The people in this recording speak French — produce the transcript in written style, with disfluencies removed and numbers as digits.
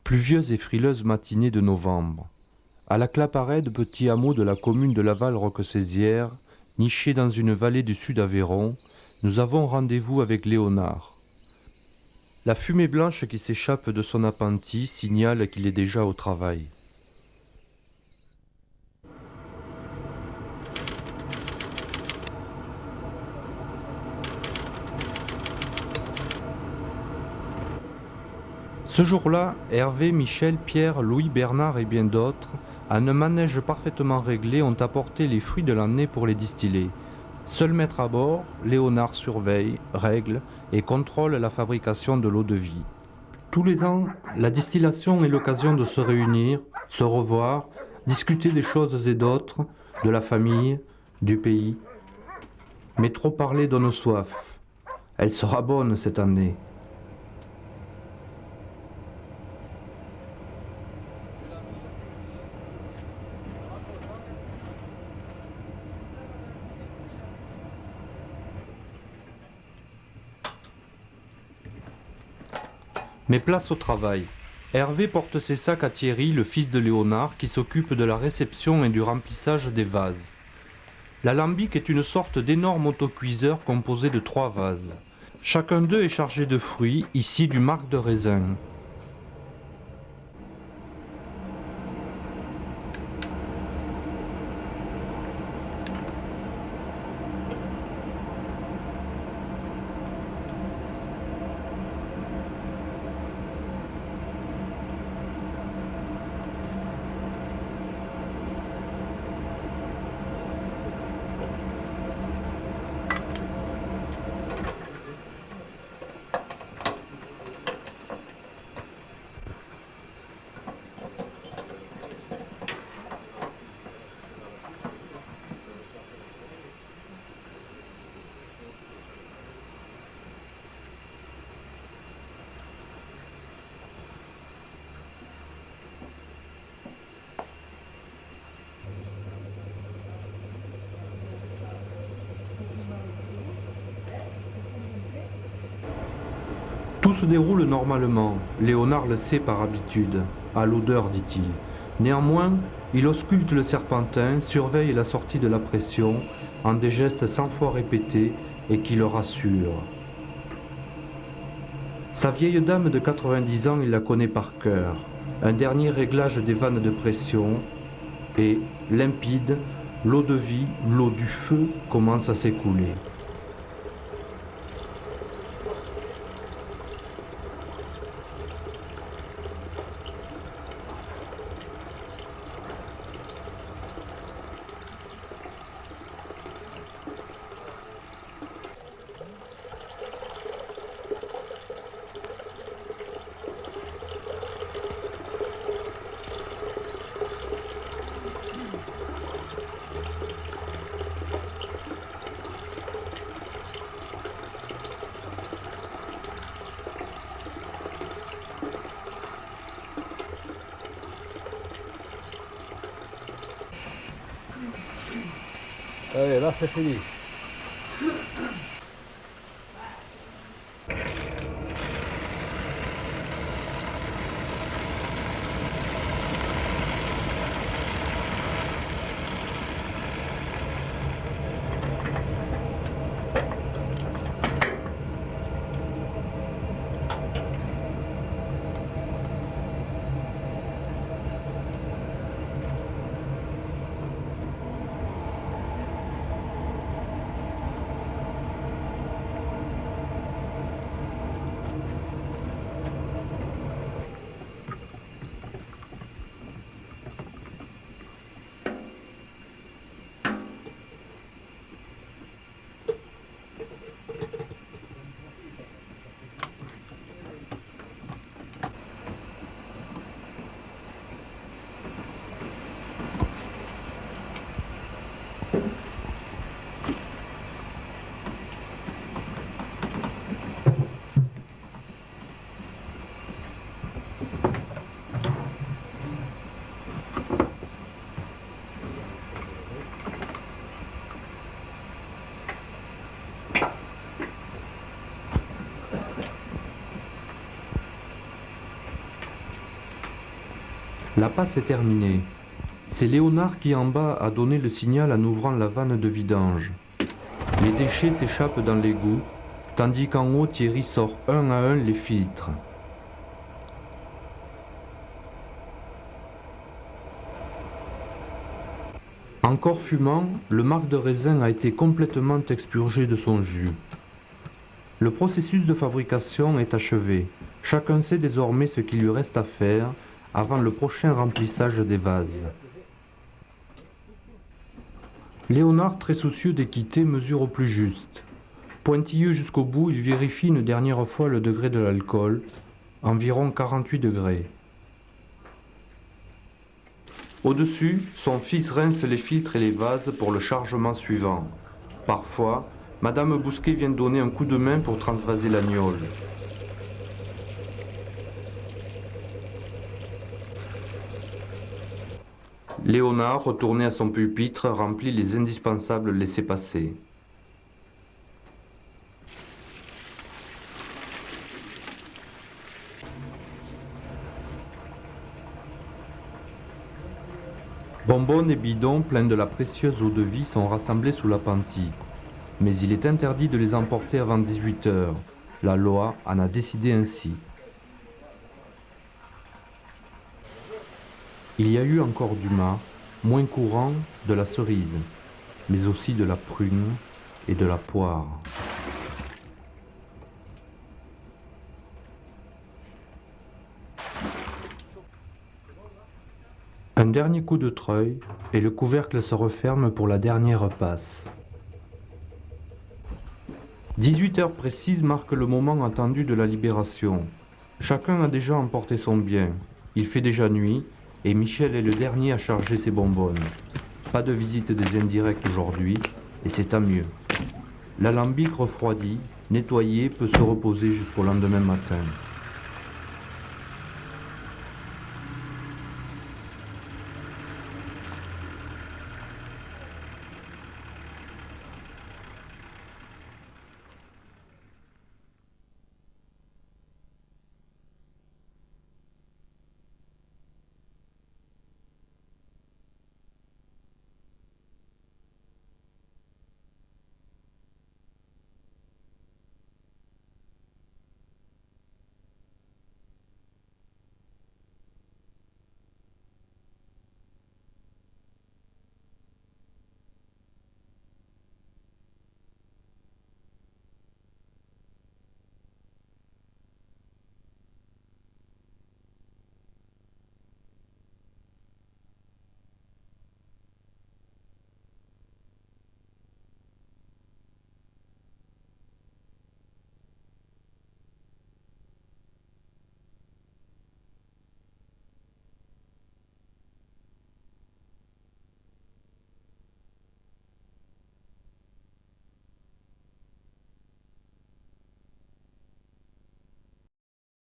Pluvieuse et frileuse matinée de novembre. À la Claparède, petit hameau de la commune de Laval-Roquesaisière, niché dans une vallée du sud Aveyron, nous avons rendez-vous avec Léonard. La fumée blanche qui s'échappe de son appentis signale qu'il est déjà au travail. Ce jour-là, Hervé, Michel, Pierre, Louis, Bernard et bien d'autres, à un manège parfaitement réglé, ont apporté les fruits de l'année pour les distiller. Seul maître à bord, Léonard surveille, règle et contrôle la fabrication de l'eau-de-vie. Tous les ans, la distillation est l'occasion de se réunir, se revoir, discuter des choses et d'autres, de la famille, du pays. Mais trop parler donne soif. Elle sera bonne cette année. Mais place au travail. Hervé porte ses sacs à Thierry, le fils de Léonard, qui s'occupe de la réception et du remplissage des vases. L'alambic est une sorte d'énorme autocuiseur composé de 3 vases. Chacun d'eux est chargé de fruits, ici du marc de raisin. Tout se déroule normalement, Léonard le sait par habitude, à l'odeur dit-il. Néanmoins, il ausculte le serpentin, surveille la sortie de la pression, en des gestes 100 fois répétés et qui le rassurent. Sa vieille dame de 90 ans, il la connaît par cœur. Un dernier réglage des vannes de pression et, limpide, l'eau de vie, l'eau du feu commence à s'écouler. Allez, là c'est fini. La passe est terminée. C'est Léonard qui en bas a donné le signal en ouvrant la vanne de vidange. Les déchets s'échappent dans l'égout, tandis qu'en haut Thierry sort un à un les filtres. Encore fumant, le marc de raisin a été complètement expurgé de son jus. Le processus de fabrication est achevé. Chacun sait désormais ce qu'il lui reste à faire avant le prochain remplissage des vases. Léonard, très soucieux d'équité, mesure au plus juste. Pointilleux jusqu'au bout, il vérifie une dernière fois le degré de l'alcool, environ 48 degrés. Au-dessus, son fils rince les filtres et les vases pour le chargement suivant. Parfois, Madame Bousquet vient donner un coup de main pour transvaser l'agnole. Léonard, retourné à son pupitre, remplit les indispensables laissez-passer. Bonbonnes et bidons pleins de la précieuse eau-de-vie sont rassemblés sous l'appentis. Mais il est interdit de les emporter avant 18 heures. La loi en a décidé ainsi. Il y a eu encore du mât, moins courant, de la cerise, mais aussi de la prune et de la poire. Un dernier coup de treuil et le couvercle se referme pour la dernière passe. 18 heures précises marquent le moment attendu de la libération. Chacun a déjà emporté son bien. Il fait déjà nuit et Michel est le dernier à charger ses bonbonnes. Pas de visite des indirects aujourd'hui et c'est tant mieux. L'alambic refroidi, nettoyé, peut se reposer jusqu'au lendemain matin.